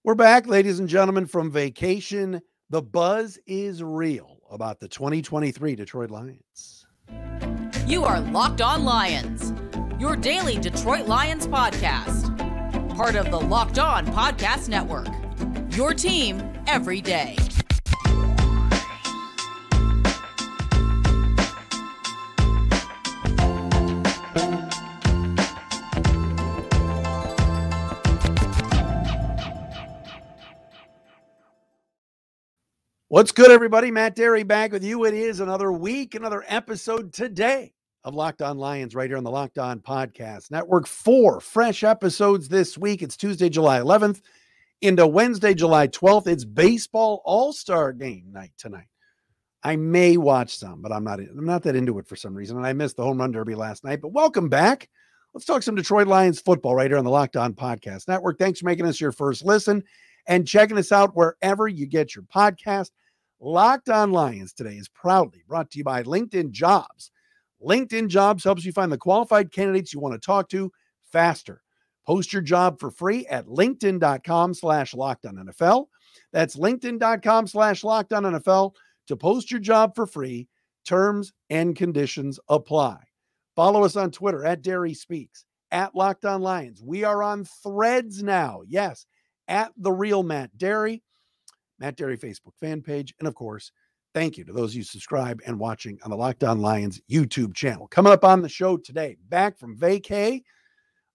We're back, ladies and gentlemen, from vacation. The buzz is real about the 2023 Detroit Lions. You are Locked On Lions, your daily Detroit Lions podcast. Part of the Locked On Podcast Network, your team every day. What's good, everybody? Matt Dery back with you. It is another week, another episode today of Locked On Lions right here on the Locked On Podcast Network. 4 fresh episodes this week. It's Tuesday, July 11th into Wednesday, July 12th. It's baseball all-star game night tonight. I may watch some, but I'm not that into it for some reason, and I missed the home run derby last night. But welcome back. Let's talk some Detroit Lions football right here on the Locked On Podcast Network. Thanks for making us your first listen and checking us out wherever you get your podcast. Locked On Lions today is proudly brought to you by LinkedIn Jobs. LinkedIn Jobs helps you find the qualified candidates you want to talk to faster. Post your job for free at linkedin.com/LockedOnNFL. That's linkedin.com/LockedOnNFL to post your job for free. Terms and conditions apply. Follow us on Twitter at Dery Speaks, at Locked On Lions. We are on Threads now. Yes, at The Real Matt Dery. Matt Dery Facebook fan page. And of course, thank you to those you subscribe and watching on the Locked On Lions YouTube channel. Coming up on the show today, back from vacay.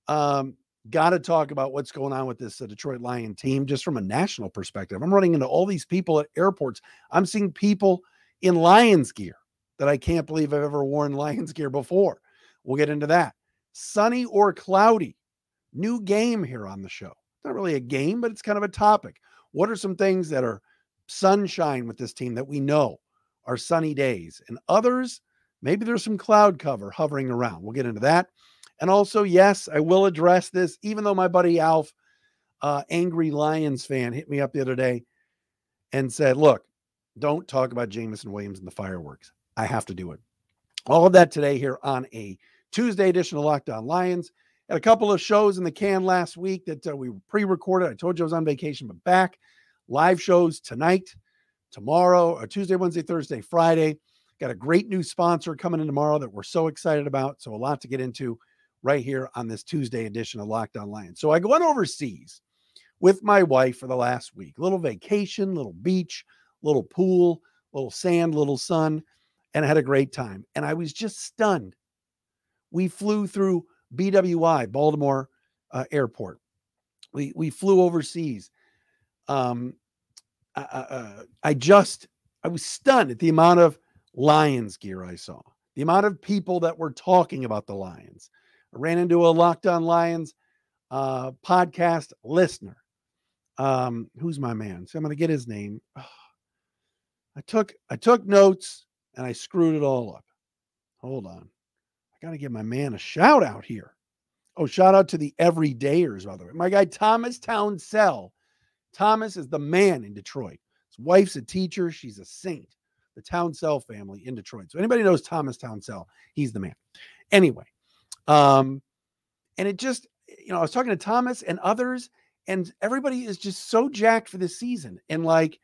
Got to talk about what's going on with this Detroit Lion team, just from a national perspective. I'm running into all these people at airports. I'm seeing people in Lions gear that I can't believe I've ever worn Lions gear before. We'll get into that. Sunny or cloudy, new game here on the show. Not really a game, but it's kind of a topic. What are some things that are sunshine with this team that we know are sunny days? And others, maybe there's some cloud cover hovering around. We'll get into that. And also, yes, I will address this, even though my buddy Alf, angry Lions fan, hit me up the other day and said, look, don't talk about Jameson Williams and the fireworks. I have to do it. All of that today here on a Tuesday edition of Locked On Lions. Had a couple of shows in the can last week that we pre-recorded. I told you I was on vacation, but back. Live shows tonight, tomorrow, or Tuesday, Wednesday, Thursday, Friday. Got a great new sponsor coming in tomorrow that we're so excited about. So a lot to get into right here on this Tuesday edition of Locked On Lions. So I went overseas with my wife for the last week. Little vacation, little beach, little pool, little sand, little sun, and I had a great time. And I was just stunned. We flew through BWI, Baltimore Airport. We flew overseas. I was stunned at the amount of Lions gear I saw, the amount of people that were talking about the Lions. I ran into a Locked On Lions podcast listener. Who's my man? So I'm going to get his name. I took notes and I screwed it all up. Hold on. Got to give my man a shout out here. Oh, shout out to the everydayers, by the way. My guy, Thomas Townsell. Thomas is the man in Detroit. His wife's a teacher. She's a saint. The Townsell family in Detroit. So anybody knows Thomas Townsell, he's the man. Anyway, and it just, I was talking to Thomas and others, and everybody is just so jacked for this season. And like,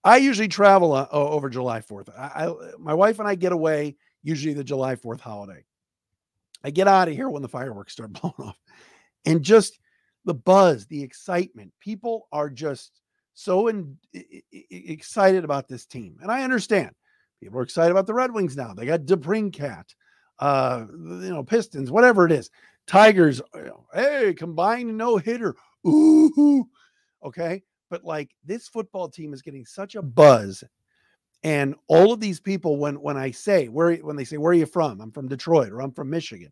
I usually travel over July 4th. My wife and I get away usually the July 4th holiday. I get out of here when the fireworks start blowing off. And just the buzz, the excitement. People are just so excited about this team. And I understand. People are excited about the Red Wings now. They got DeBrincat, Pistons, whatever it is. Tigers, hey, combined no-hitter. Ooh. Okay? But like, this football team is getting such a buzz. And all of these people, when they say, where are you from? I'm from Detroit, or I'm from Michigan.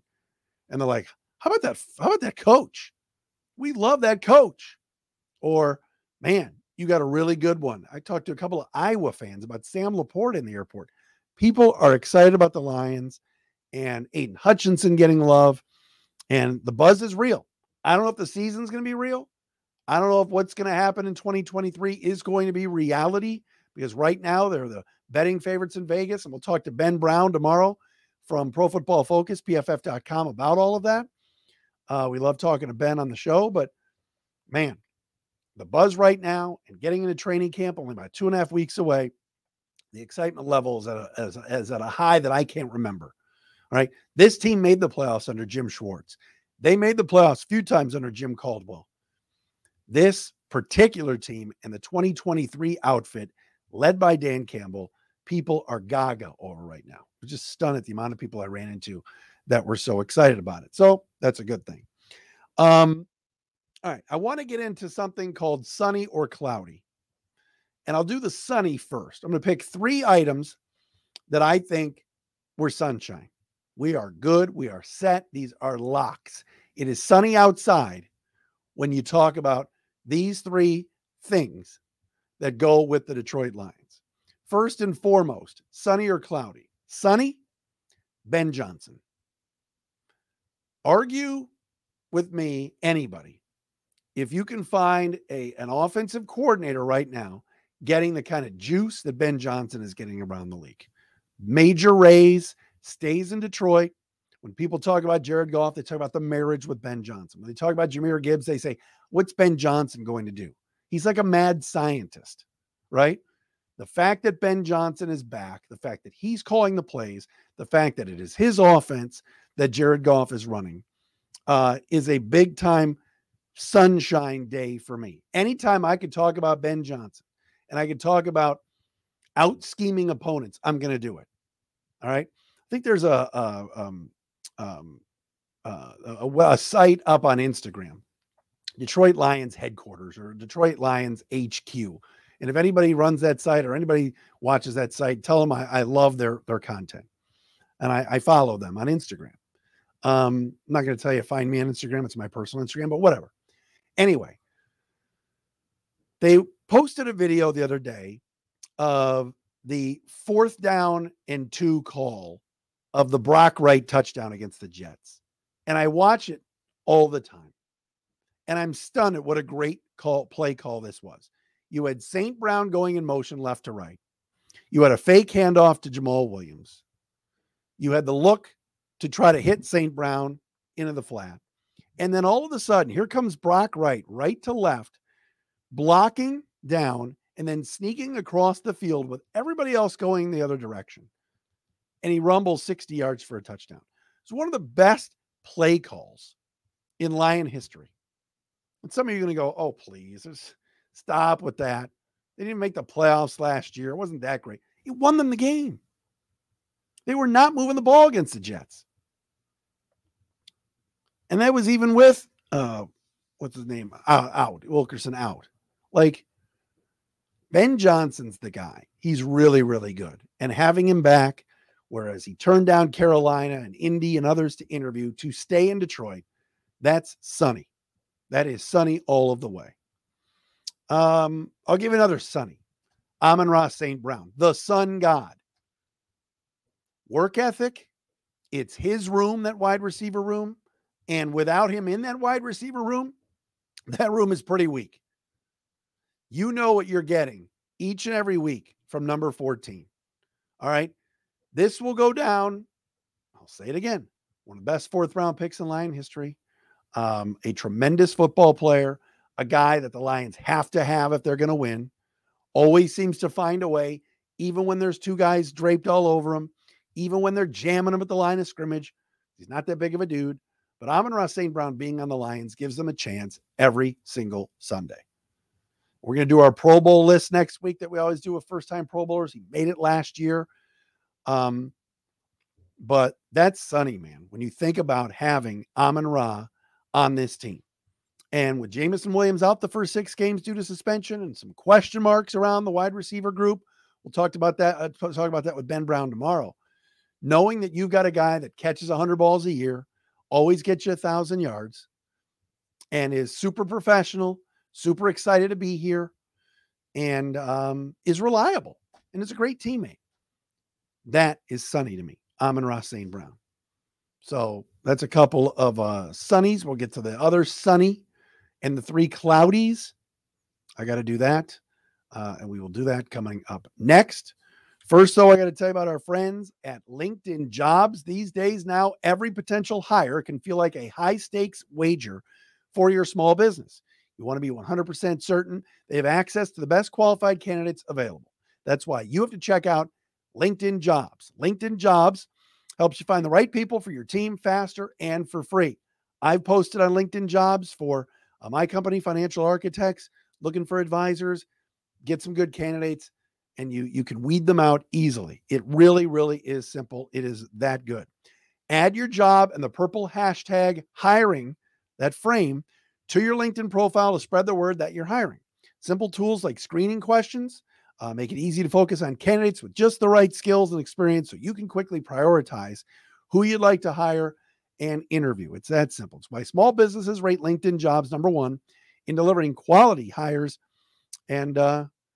And they're like, how about that coach? We love that coach. Or, man, you got a really good one. I talked to a couple of Iowa fans about Sam Laporte in the airport. People are excited about the Lions and Aiden Hutchinson getting love. And the buzz is real. I don't know if the season's going to be real. I don't know if what's going to happen in 2023 is going to be reality. Because right now they're the betting favorites in Vegas. And we'll talk to Ben Brown tomorrow from Pro Football Focus, PFF.com, about all of that. We love talking to Ben on the show. But, man, the buzz right now and getting into training camp only about 2.5 weeks away, the excitement level is at a high that I can't remember. All right. This team made the playoffs under Jim Schwartz. They made the playoffs a few times under Jim Caldwell. This particular team and the 2023 outfit led by Dan Campbell, people are gaga over right now. I'm just stunned at the amount of people I ran into that were so excited about it. So that's a good thing. All right. I want to get into something called sunny or cloudy. And I'll do the sunny first. I'm going to pick 3 items that I think were sunshine. We are good. We are set. These are locks. It is sunny outside when you talk about these 3 things that go with the Detroit Lions. First and foremost, sunny or cloudy. Sunny, Ben Johnson. Argue with me, anybody, if you can find an offensive coordinator right now getting the kind of juice that Ben Johnson is getting around the league. Major raise, stays in Detroit. When people talk about Jared Goff, they talk about the marriage with Ben Johnson. When they talk about Jahmyr Gibbs, they say, what's Ben Johnson going to do? He's like a mad scientist, right? The fact that Ben Johnson is back, the fact that he's calling the plays, the fact that it is his offense that Jared Goff is running is a big time sunshine day for me. Anytime I could talk about Ben Johnson and I could talk about out scheming opponents, I'm going to do it. All right. I think there's a site up on Instagram, Detroit Lions headquarters or Detroit Lions HQ. And if anybody runs that site or anybody watches that site, tell them I love their content. And I follow them on Instagram. I'm not going to tell you, find me on Instagram. It's my personal Instagram, but whatever. Anyway, they posted a video the other day of the 4th down and 2 call of the Brock Wright touchdown against the Jets. And I watch it all the time. And I'm stunned at what a great play call this was. You had St. Brown going in motion left to right. You had a fake handoff to Jameson Williams. You had the look to try to hit St. Brown into the flat. And then all of a sudden, here comes Brock Wright, right to left, blocking down and then sneaking across the field with everybody else going the other direction. And he rumbles 60 yards for a touchdown. It's one of the best play calls in Lion history. And some of you are going to go, oh, please, stop with that. They didn't make the playoffs last year. It wasn't that great. It won them the game. They were not moving the ball against the Jets. And that was even with, what's his name? Out. Wilkerson out. Like, Ben Johnson's the guy. He's really, really good. And having him back, whereas he turned down Carolina and Indy and others to interview to stay in Detroit, that's sunny. That is sunny all of the way. I'll give you another sunny. Amon-Ra St. Brown, the sun god. Work ethic. It's his room, that wide receiver room. And without him in that wide receiver room, that room is pretty weak. You know what you're getting each and every week from number 14. All right. This will go down. I'll say it again. One of the best 4th round picks in Lion history. A tremendous football player, a guy that the Lions have to have if they're going to win. Always seems to find a way, even when there's 2 guys draped all over him, even when they're jamming him at the line of scrimmage. He's not that big of a dude. But Amon-Ra St. Brown being on the Lions gives them a chance every single Sunday. We're going to do our Pro Bowl list next week that we always do with first-time Pro Bowlers. He made it last year. But that's sunny, man, when you think about having Amon-Ra on this team. And with Jameson Williams out the first 6 games due to suspension and some question marks around the wide receiver group, we'll talk about that. Talk about that with Ben Brown tomorrow. Knowing that you've got a guy that catches 100 balls a year, always gets you 1,000 yards, and is super professional, super excited to be here, and is reliable, and is a great teammate. That is sunny to me, Amon-Ra St. Brown. So that's a couple of sunnies. We'll get to the other sunny and the 3 cloudies. I got to do that, and we will do that coming up next. First, though, I got to tell you about our friends at LinkedIn Jobs. These days now, every potential hire can feel like a high-stakes wager for your small business. You We want to be 100% certain they have access to the best qualified candidates available. That's why you have to check out LinkedIn Jobs. LinkedIn Jobs helps you find the right people for your team faster and for free. I've posted on LinkedIn Jobs for my company, Financial Architects, looking for advisors, get some good candidates, and you can weed them out easily. It really, really is simple. It is that good. Add your job and the purple hashtag hiring, that frame, to your LinkedIn profile to spread the word that you're hiring. Simple tools like screening questions make it easy to focus on candidates with just the right skills and experience so you can quickly prioritize who you'd like to hire and interview. It's that simple. It's why small businesses rate LinkedIn Jobs #1 in delivering quality hires and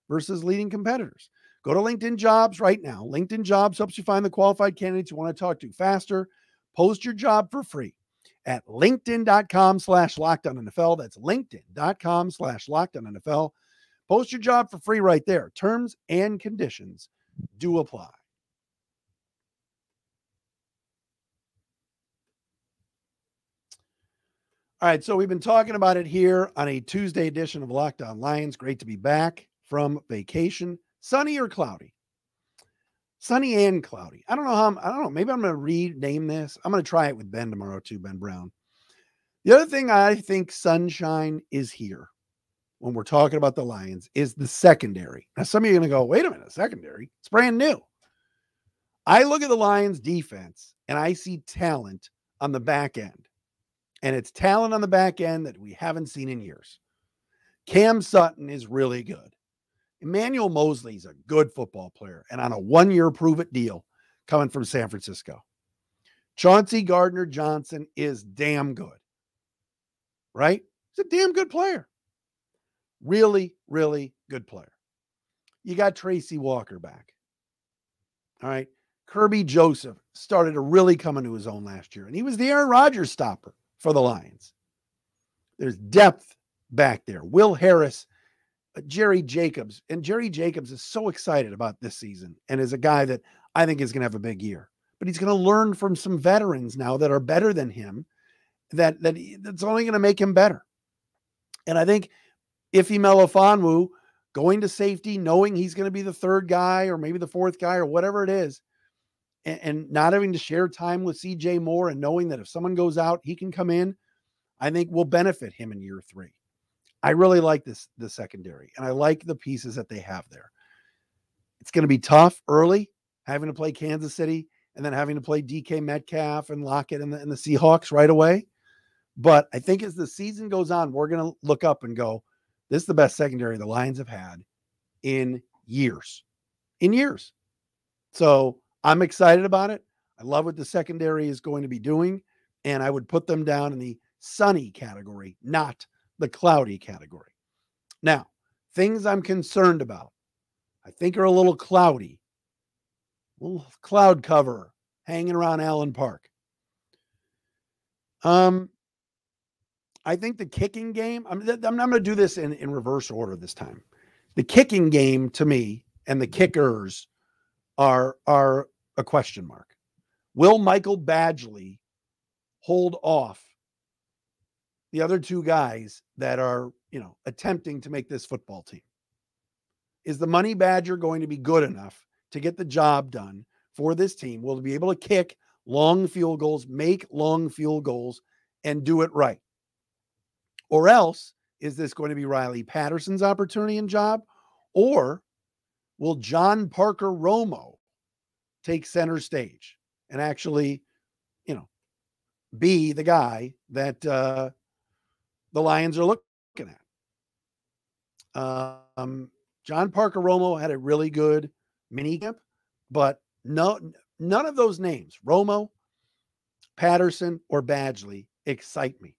versus leading competitors. Go to LinkedIn Jobs right now. LinkedIn Jobs helps you find the qualified candidates you want to talk to faster. Post your job for free at linkedin.com/LockedOnNFL. That's linkedin.com/LockedOnNFL. Post your job for free right there. Terms and conditions do apply. All right, so we've been talking about it here on a Tuesday edition of Locked On Lions. Great to be back from vacation. Sunny or cloudy? Sunny and cloudy. I don't know. Maybe I'm going to rename this. I'm going to try it with Ben tomorrow too, Ben Brown. The other thing I think sunshine is here when we're talking about the Lions is the secondary. Now, some of you are going to go, wait a minute, secondary? It's brand new. I look at the Lions defense and I see talent on the back end. And it's talent on the back end that we haven't seen in years. Cam Sutton is really good. Emmanuel Mosley's a good football player and on a 1-year prove-it deal coming from San Francisco. Chauncey Gardner-Johnson is damn good, right? He's a damn good player. Really, really good player. You got Tracy Walker back. All right. Kirby Joseph started to really come into his own last year, and he was the Aaron Rodgers stopper for the Lions. There's depth back there. Will Harris, Jerry Jacobs, and Jerry Jacobs is so excited about this season and is a guy that I think is going to have a big year. But he's going to learn from some veterans now that are better than him. That's only going to make him better. And I think Ife Melifonwu going to safety, knowing he's going to be the third guy or maybe the fourth guy or whatever it is, and not having to share time with CJ Moore and knowing that if someone goes out, he can come in, I think will benefit him in year 3. I really like the secondary, and I like the pieces that they have there. It's going to be tough early, having to play Kansas City and then having to play DK Metcalf and Lockett and the Seahawks right away. But I think as the season goes on, we're going to look up and go, this is the best secondary the Lions have had in years. So I'm excited about it. I love what the secondary is going to be doing, and I would put them down in the sunny category, not the cloudy category. Now, things I'm concerned about, I think are a little cloudy. A little cloud cover hanging around Allen Park. I think the kicking game, I'm going to do this in reverse order this time. The kicking game to me and the kickers are a question mark. Will Michael Badgley hold off the other two guys that are, attempting to make this football team? Is the Money Badger going to be good enough to get the job done for this team? Will he be able to kick long field goals, make long field goals, and do it right? Or else, is this going to be Riley Patterson's opportunity and job? Or will John Parker Romo take center stage and actually, be the guy that the Lions are looking at? John Parker Romo had a really good mini camp, but none of those names, Romo, Patterson, or Badgley, excite me.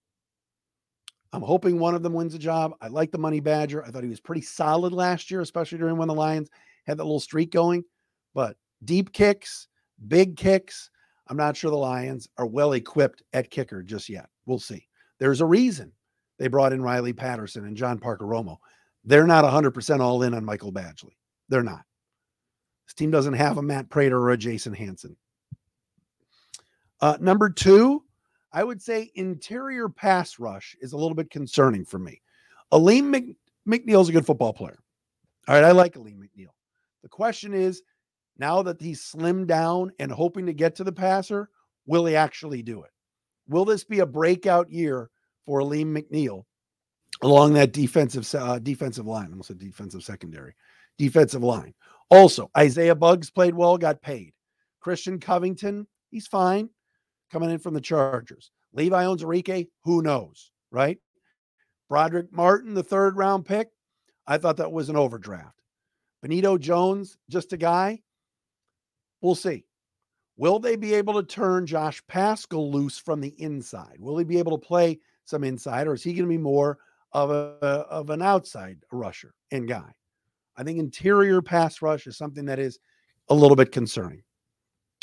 I'm hoping one of them wins a job. I like the Money Badger. I thought he was pretty solid last year, especially during when the Lions had that little streak going. But deep kicks, big kicks, I'm not sure the Lions are well equipped at kicker just yet. We'll see. There's a reason they brought in Riley Patterson and John Parker Romo. They're not 100% all in on Michael Badgley. They're not. This team doesn't have a Matt Prater or a Jason Hanson. Number 2, I would say interior pass rush is a little bit concerning for me. Aleem McNeil's a good football player. All right, I like Aleem McNeil. The question is, now that he's slimmed down and hoping to get to the passer, will he actually do it? Will this be a breakout year for Aleem McNeil along that defensive line? I almost said defensive secondary. Defensive line. Also, Isaiah Buggs played well, got paid. Christian Covington, he's fine, coming in from the Chargers. Levi Onwuzurike, who knows, right? Broderick Martin, the 3rd-round pick, I thought that was an overdraft. Benito Jones, just a guy. We'll see. Will they be able to turn Josh Paschal loose from the inside? Will he be able to play some inside, or is he going to be more of an outside rusher and guy? I think interior pass rush is something that is a little bit concerning.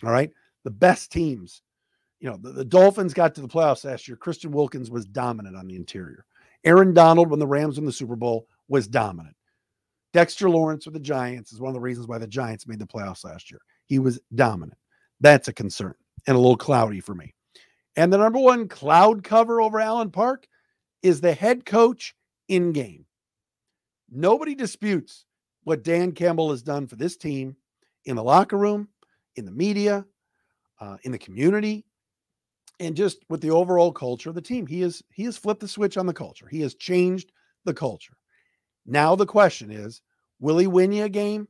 All right. The best teams, the Dolphins got to the playoffs last year. Christian Wilkins was dominant on the interior. Aaron Donald, when the Rams won the Super Bowl, was dominant. Dexter Lawrence with the Giants is one of the reasons why the Giants made the playoffs last year. He was dominant. That's a concern and a little cloudy for me. And the number one cloud cover over Allen Park is the head coach in game. Nobody disputes what Dan Campbell has done for this team in the locker room, in the media, in the community, and just with the overall culture of the team. He has flipped the switch on the culture. He has changed the culture. Now the question is, will he win you a game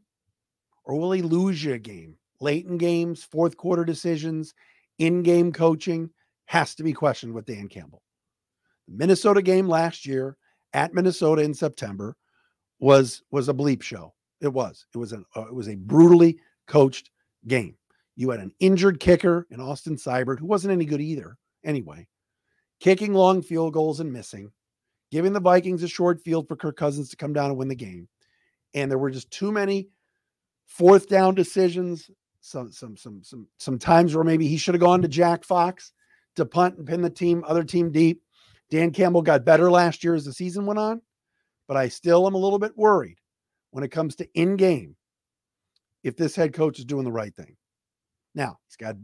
or will he lose you a game? Late in games, 4th quarter decisions, in-game coaching has to be questioned with Dan Campbell. The Minnesota game last year at Minnesota in September was a bleep show. It was a brutally coached game. You had an injured kicker in Austin Seibert, who wasn't any good either anyway, kicking long field goals and missing, giving the Vikings a short field for Kirk Cousins to come down and win the game. And there were just too many 4th down decisions. Some times where maybe he should have gone to Jack Fox to punt and pin the other team deep. Dan Campbell got better last year as the season went on, but I still am a little bit worried when it comes to in-game if this head coach is doing the right thing. Now,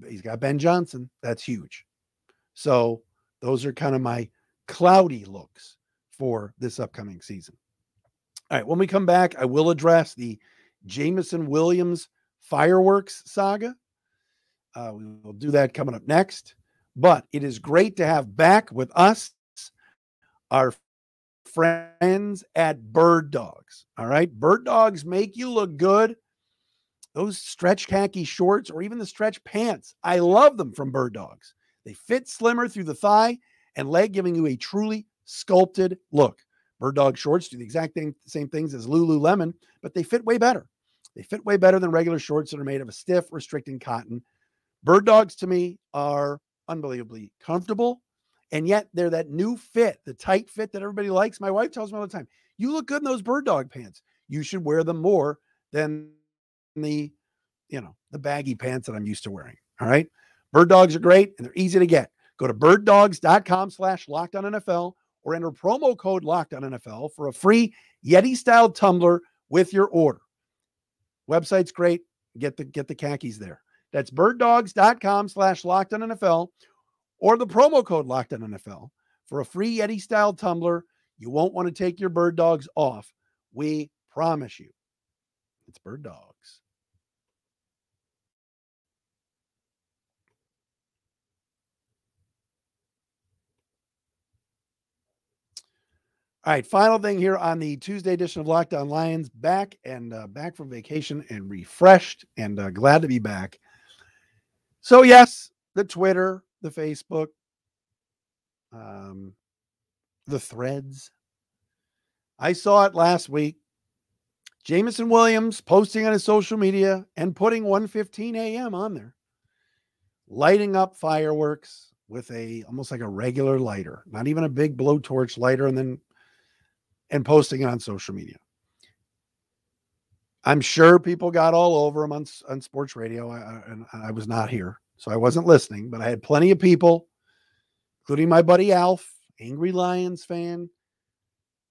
he's got Ben Johnson. That's huge. So those are kind of my cloudy looks for this upcoming season. All right, when we come back, I will address the Jameson Williams fireworks saga. We will do that coming up next. But it is great to have back with us our friends at Bird Dogs. All right, Bird Dogs make you look good. Those stretch khaki shorts or even the stretch pants, I love them from Bird Dogs. They fit slimmer through the thigh and leg, giving you a truly sculpted look. Bird Dog shorts do the exact same things as Lululemon, but they fit way better. They fit way better than regular shorts that are made of a stiff, restricting cotton. Bird Dogs, to me, are unbelievably comfortable, and yet they're that new fit, the tight fit that everybody likes. My wife tells me all the time, you look good in those Bird Dog pants. You should wear them more than the baggy pants that I'm used to wearing. All right. Bird Dogs are great and they're easy to get. Go to birddogs.com/LockedOnNFL or enter promo code LockedOnNFL for a free Yeti style tumbler with your order. Website's great. Get the khakis there. That's birddogs.com/LockedOnNFL or the promo code LockedOnNFL for a free Yeti style tumbler. You won't want to take your Bird Dogs off. We promise you. It's Bird Dogs. All right, final thing here on the Tuesday edition of Locked On Lions. Back from vacation and refreshed and glad to be back. So yes, the Twitter, the Facebook, the threads. I saw it last week. Jameson Williams posting on his social media and putting 1:15 a.m. on there, lighting up fireworks with almost like a regular lighter, not even a big blowtorch lighter, and posting it on social media. I'm sure people got all over him on sports radio. I was not here, so I wasn't listening, but I had plenty of people, including my buddy Alf, Angry Lions fan,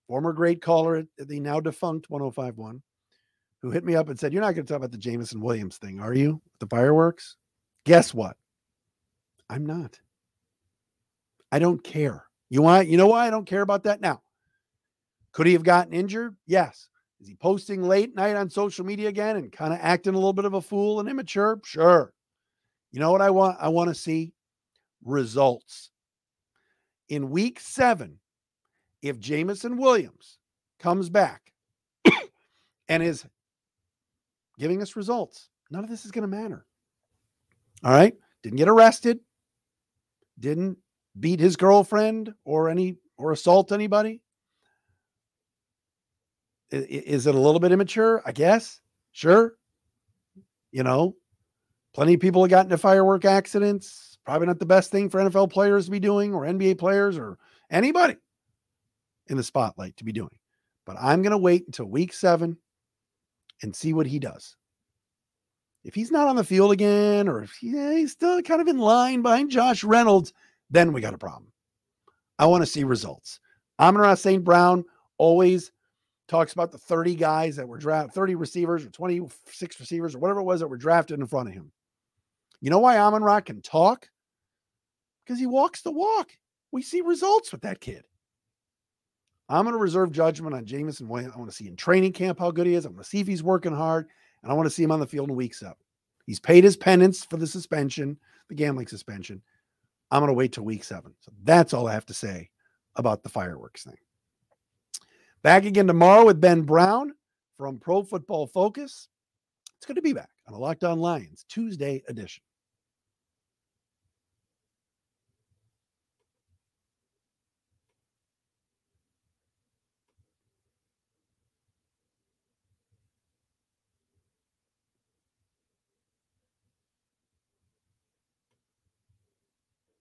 former great caller at the now defunct 1051, who hit me up and said, "You're not going to talk about the Jameson Williams thing, are you? The fireworks?" Guess what? I'm not. I don't care. You know why I don't care about that? Now, Could he have gotten injured? Yes. Is he posting late night on social media again and kind of acting a little bit of a fool and immature? Sure. You know what I want? I want to see results. In week 7, if Jameson Williams comes back and is giving us results, none of this is going to matter. All right? Didn't get arrested. Didn't beat his girlfriend or assault anybody. Is it a little bit immature? I guess. Sure. You know, plenty of people have gotten into firework accidents. Probably not the best thing for NFL players to be doing, or NBA players, or anybody in the spotlight to be doing. But I'm going to wait until week 7 and see what he does. If he's not on the field again, or if he's still kind of in line behind Josh Reynolds, then we got a problem. I want to see results. Amon-Ra St. Brown always talks about the 30 guys that were drafted, 30 receivers or 26 receivers or whatever it was that were drafted in front of him. You know why Amon-Ra can talk? Because he walks the walk. We see results with that kid. I'm going to reserve judgment on Jameson Williams. I want to see in training camp how good he is. I want to see if he's working hard. And I want to see him on the field in week 7. He's paid his penance for the suspension, the gambling suspension. I'm going to wait till week 7. So that's all I have to say about the fireworks thing. Back again tomorrow with Ben Brown from Pro Football Focus. It's good to be back on a Locked On Lions Tuesday edition.